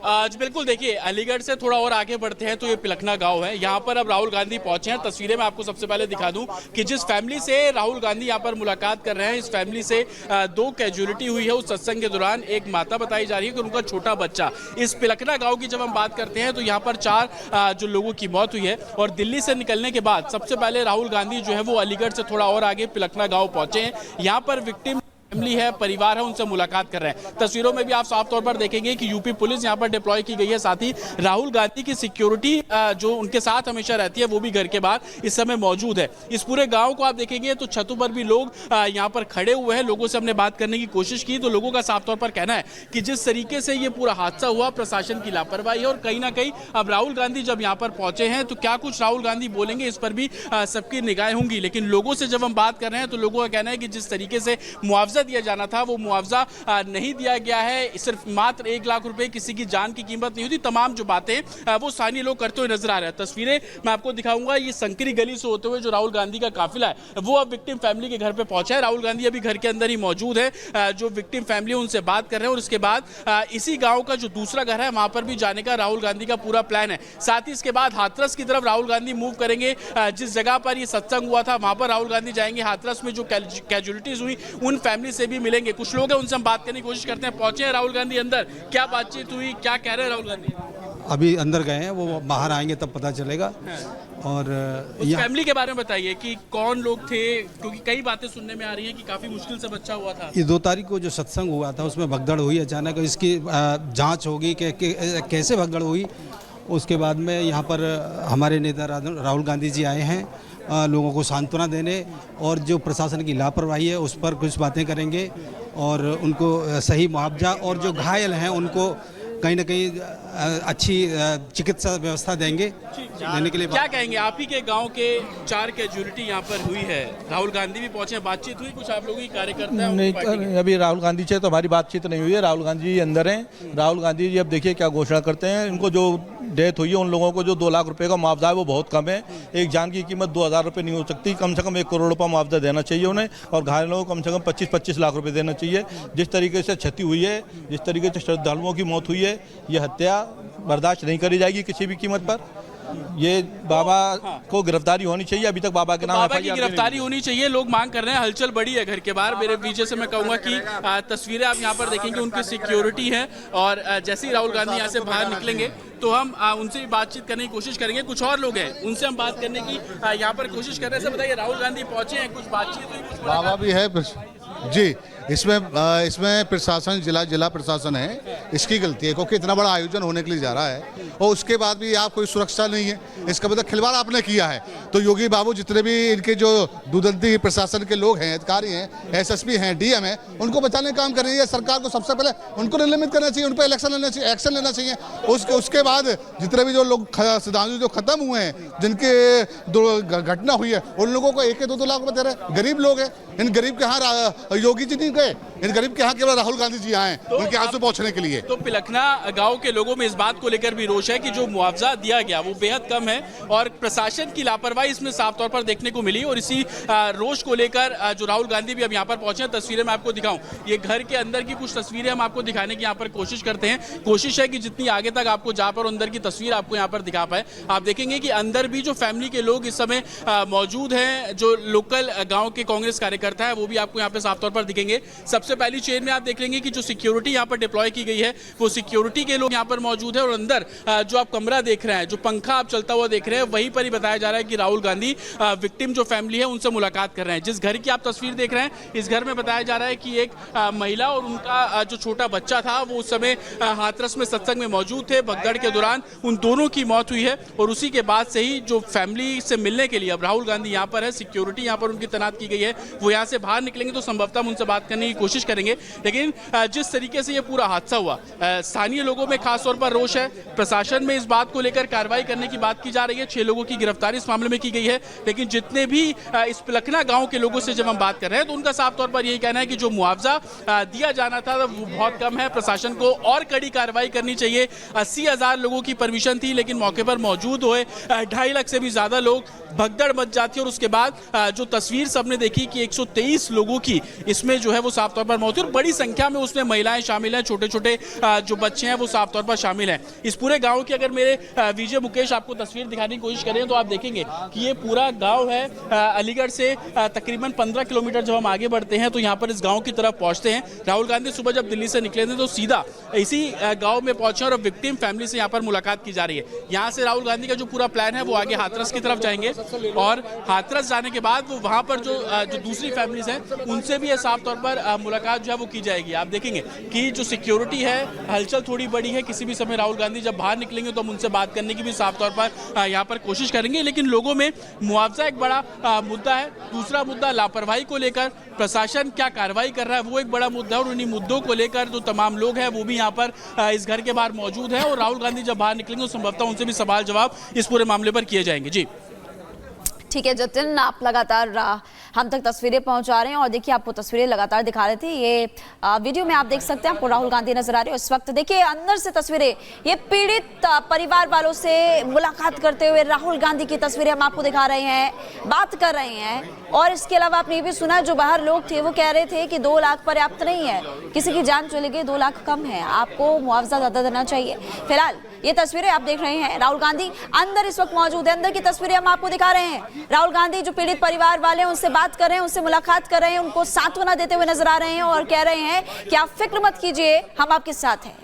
आज बिल्कुल देखिए, अलीगढ़ से थोड़ा और आगे बढ़ते हैं तो ये पिलखना गांव है। यहाँ पर अब राहुल गांधी पहुंचे हैं। तस्वीरें मैं आपको सबसे पहले दिखा दूं कि जिस फैमिली से राहुल गांधी यहाँ पर मुलाकात कर रहे हैं, इस फैमिली से 2 कैजुअलिटी हुई है उस सत्संग के दौरान। एक माता बताई जा रही है कि उनका छोटा बच्चा। इस पिलखना गाँव की जब हम बात करते हैं तो यहाँ पर 4 जो लोगों की मौत हुई है। और दिल्ली से निकलने के बाद सबसे पहले राहुल गांधी जो है वो अलीगढ़ से थोड़ा और आगे पिलखना गाँव पहुंचे हैं। यहाँ पर विक्टिम फैमिली है, परिवार है, उनसे मुलाकात कर रहे हैं। तस्वीरों में भी आप साफ तौर पर देखेंगे कि यूपी पुलिस यहां पर डिप्लॉय की गई है। साथ ही राहुल गांधी की सिक्योरिटी जो उनके साथ हमेशा रहती है वो भी घर के बाहर इस समय मौजूद है। इस पूरे गांव को आप देखेंगे तो छतों पर भी लोग यहां पर खड़े हुए हैं। लोगों से हमने बात करने की कोशिश की तो लोगों का साफ तौर पर कहना है कि जिस तरीके से ये पूरा हादसा हुआ, प्रशासन की लापरवाही है। और कहीं ना कहीं अब राहुल गांधी जब यहाँ पर पहुंचे हैं तो क्या कुछ राहुल गांधी बोलेंगे, इस पर भी सबकी निगाहें होंगी। लेकिन लोगों से जब हम बात कर रहे हैं तो लोगों का कहना है कि जिस तरीके से मुआवजा दिया जाना था वो मुआवजा नहीं दिया गया है। सिर्फ मात्र 1 लाख रुपए, किसी की जान की कीमत नहीं होती। तमाम जो बातें वो स्थानीय लोग करते हुए नजर आ रहे हैं। तस्वीरें मैं आपको दिखाऊंगा। ये संकरी गली से होते हुए जो राहुल गांधी का काफिला है वो अब विक्टिम फैमिली के घर पे पहुंचा है। राहुल गांधी अभी घर के अंदर ही मौजूद है। जो विक्टिम फैमिली है उनसे बात कर रहे हैं और उसके बाद इसी गांव का जो दूसरा घर है वहां पर भी जाने का राहुल गांधी का पूरा प्लान है। साथ ही इसके बाद हाथरस की तरफ राहुल गांधी मूव करेंगे। जिस जगह पर ये सत्संग हुआ था वहां पर राहुल गांधी जाएंगे। हाथरस में जो कैजुअलिटीज हुई उन फैमिली से भी मिलेंगे। कुछ लोग हैं, उनसे हम बात करने की कोशिश करते हैं। पहुंचे हैं राहुल गांधी अंदर, क्या बातचीत हुई, क्या कह रहे हैं राहुल गांधी? अभी अंदर गए हैं, वो बाहर आएंगे तब पता चलेगा। और उस फैमिली के बारे में बताइए कि कौन लोग थे, क्योंकि कई बातें सुनने में आ रही हैं कि काफी मुश्किल से बच्चा हुआ था। ये 2 तारीख को जो सत्संग हुआ था उसमें भगदड़ हुई अचानक। इसकी जांच होगी कि कैसे भगदड़ हुई। उसके बाद में यहाँ पर हमारे नेता राहुल गांधी जी आए हैं लोगों को सांत्वना देने, और जो प्रशासन की लापरवाही है उस पर कुछ बातें करेंगे और उनको सही मुआवजा, और जो घायल हैं उनको कहीं ना कहीं अच्छी चिकित्सा व्यवस्था देंगे देने के लिए। क्या कहेंगे, आप ही के गांव के 4 कैजुअलिटी यहाँ पर हुई है, राहुल गांधी भी पहुंचे, बातचीत हुई कुछ आप लोगों की कार्यकर्ता है? नहीं, अभी राहुल गांधी से तो हमारी बातचीत नहीं हुई है। राहुल गांधी जी अंदर हैं। राहुल गांधी जी अब देखिए क्या घोषणा करते हैं। इनको जो डेथ हुई है उन लोगों को जो 2 लाख रुपए का मुआवजा है वो बहुत कम है। एक जान की कीमत 2000 रुपये नहीं हो सकती, कम से कम 1 करोड़ रुपये मुआवजा देना चाहिए उन्हें। और घायलों को कम से कम 25-25 लाख रुपये देना चाहिए। जिस तरीके से क्षति हुई है, जिस तरीके से श्रद्धालुओं की मौत हुई है, ये हत्या बर्दाश्त नहीं करी जाएगी किसी भी कीमत पर। ये बाबा को गिरफ्तारी होनी चाहिए। अभी तक बाबा के नाम बाबा की गिरफ्तारी होनी चाहिए, लोग मांग कर रहे हैं। हलचल बड़ी है घर के बाहर। मेरे पीछे से मैं कहूंगा कि तस्वीरें आप यहाँ पर देखेंगे, उनकी सिक्योरिटी है। और जैसे ही राहुल गांधी यहाँ से बाहर निकलेंगे तो हम उनसे भी बातचीत करने की कोशिश करेंगे। कुछ और लोग हैं, उनसे हम बात करने की यहाँ पर कोशिश कर रहे हैं। बताइए, राहुल गांधी पहुंचे हैं, कुछ बातचीत हुई, कुछ बाबा भी है जी। इसमें प्रशासन, जिला प्रशासन है, इसकी गलती है क्योंकि इतना बड़ा आयोजन होने के लिए जा रहा है और उसके बाद भी आप कोई सुरक्षा नहीं है। इसका मतलब खिलवाड़ आपने किया है। तो योगी बाबू, जितने भी इनके जो दुदंती प्रशासन के लोग हैं, अधिकारी हैं, SSP हैं, DM हैं, उनको बचाने का काम कर रही है सरकार को। सबसे पहले उनको निलंबित करना चाहिए, उन पर एक्शन लेना चाहिए। उसके बाद जितने भी जो लोग श्रद्धालु जो खत्म हुए हैं, जिनके घटना हुई है, उन लोगों को 1-2 लाख रुपये दे रहे हैं। गरीब लोग हैं, इन गरीब के यहाँ योगी जी नहीं गए, इन गरीब के यहाँ केवल राहुल गांधी जी आए तो उनके आंसू पहुंचने के लिए। तो पिलखना गांव के लोगों में इस बात को लेकर भी रोष है कि जो मुआवजा दिया गया वो बेहद कम है और प्रशासन की लापरवाही इसमें साफ तौर पर देखने को मिली। और इसी रोष को लेकर जो राहुल गांधी भी अब यहाँ पर पहुंचे हैं। तस्वीरें मैं आपको दिखाऊं, ये घर के अंदर की कुछ तस्वीरें हम आपको दिखाने की यहाँ पर कोशिश करते हैं। कोशिश है कि जितनी आगे तक आपको जा पर अंदर की तस्वीर आपको यहाँ पर दिखा पाए। आप देखेंगे कि अंदर भी जो फैमिली के लोग इस समय मौजूद हैं, जो लोकल गाँव के कांग्रेस कार्यकर्ता है वो भी आपको यहाँ पे साफ तौर पर दिखेंगे। सबसे पहली चेन में आप देख लेंगे कि जो सिक्योरिटी यहाँ पर डिप्लॉय की गई है वो सिक्योरिटी के लोग यहाँ पर मौजूद है। और अंदर जो आप कमरा देख रहे हैं, जो पंखा आप चलता हुआ देख रहे हैं, वहीं पर ही बताया जा रहा है कि राहुल गांधी विक्टिम जो फैमिली है उनसे मुलाकात कर रहे हैं। जिस घर की आप तस्वीर देख रहे हैं, इस घर में बताया जा रहा है कि एक महिला और उनका जो छोटा बच्चा था वो उस समय हाथरस में सत्संग में मौजूद थे। भगदड़ के दौरान उन दोनों की मौत हुई है और उसी के बाद से ही जो फैमिली से मिलने के लिए अब राहुल गांधी यहाँ पर है, सिक्योरिटी यहाँ पर उनकी तैनात की गई है। वो यहाँ से बाहर निकलेंगे तो संभवतः हम उनसे बात करने की कोशिश करेंगे। लेकिन जिस तरीके से ये पूरा हादसा हुआ, स्थानीय लोगों में खास तौर पर रोष है। प्रशासन में इस बात को लेकर कार्रवाई करने की बात की जा रही है। 6 लोगों की गिरफ्तारी इस मामले में की गई है। लेकिन जितने भी इस पिलखना गांव के लोगों से जब हम बात कर रहे हैं तो उनका साफ तौर पर यही कहना है कि जो मुआवजा दिया जाना था वो बहुत कम है। प्रशासन को और कड़ी कार्रवाई करनी चाहिए। 80,000 लोगों की परमिशन थी, लेकिन मौके पर मौजूद हुए 2.5 लाख से भी ज्यादा लोग, भगदड़ मच जाती है। और उसके बाद जो तस्वीर सबने देखी कि 130 123 लोगों की इसमें जो है वो साफ तौर पर मौत हुई और बड़ी संख्या में उसमें महिलाएं शामिल हैं, छोटे छोटे जो बच्चे हैं वो साफ तौर पर शामिल हैं। इस पूरे गांव की अगर मेरे विजय मुकेश आपको तस्वीर दिखाने की कोशिश करें तो आप देखेंगे कि ये पूरा गांव है अलीगढ़ से तकरीबन 15 किलोमीटर जब हम आगे बढ़ते हैं तो यहाँ पर इस गांव की तरफ पहुंचते हैं। राहुल गांधी सुबह जब दिल्ली से निकले थे तो सीधा इसी गांव में पहुंचे और विक्टिम फैमिली से यहाँ पर मुलाकात की जा रही है। यहाँ से राहुल गांधी का जो पूरा प्लान है वो आगे हाथरस की तरफ जाएंगे और हाथरस जाने के बाद वो वहां पर जो दूसरी फैमिलीज हैं उनसे भी साफ तौर पर मुलाकात जो है वो की जाएगी। आप देखेंगे कि जो सिक्योरिटी है हलचल थोड़ी बड़ी है, किसी भी समय राहुल गांधी जब बाहर निकलेंगे तो हम उनसे बात करने की भी साफ तौर पर यहाँ पर कोशिश करेंगे। लेकिन लोगों में मुआवजा एक बड़ा मुद्दा है, दूसरा मुद्दा लापरवाही को लेकर प्रशासन क्या कार्रवाई कर रहा है वो एक बड़ा मुद्दा है और उन्हीं मुद्दों को लेकर जो तमाम लोग हैं वो भी यहाँ पर इस घर के बाहर मौजूद हैं और राहुल गांधी जब बाहर निकलेंगे तो संभवतः उनसे भी सवाल जवाब इस पूरे मामले पर किए जाएंगे। जी ठीक है जतिन, आप लगातार हम तक तस्वीरें पहुंचा रहे हैं और देखिए आपको तस्वीरें लगातार दिखा रहे थे। ये वीडियो में आप देख सकते हैं, आपको राहुल गांधी नजर आ रहे हैं इस वक्त। देखिए अंदर से तस्वीरें, ये पीड़ित परिवार वालों से मुलाकात करते हुए राहुल गांधी की तस्वीरें हम आपको दिखा रहे हैं, बात कर रहे हैं। और इसके अलावा आपने ये भी सुना जो बाहर लोग थे वो कह रहे थे कि 2 लाख पर्याप्त नहीं है, किसी की जान चली गई 2 लाख कम है, आपको मुआवजा ज्यादा देना चाहिए। फिलहाल ये तस्वीरें आप देख रहे हैं, राहुल गांधी अंदर इस वक्त मौजूद है, अंदर की तस्वीरें हम आपको दिखा रहे हैं। राहुल गांधी जो पीड़ित परिवार वाले हैं उनसे बात कर रहे हैं, उनसे मुलाकात कर रहे हैं, उनको सांत्वना देते हुए नजर आ रहे हैं और कह रहे हैं कि आप फिक्र मत कीजिए, हम आपके साथ हैं।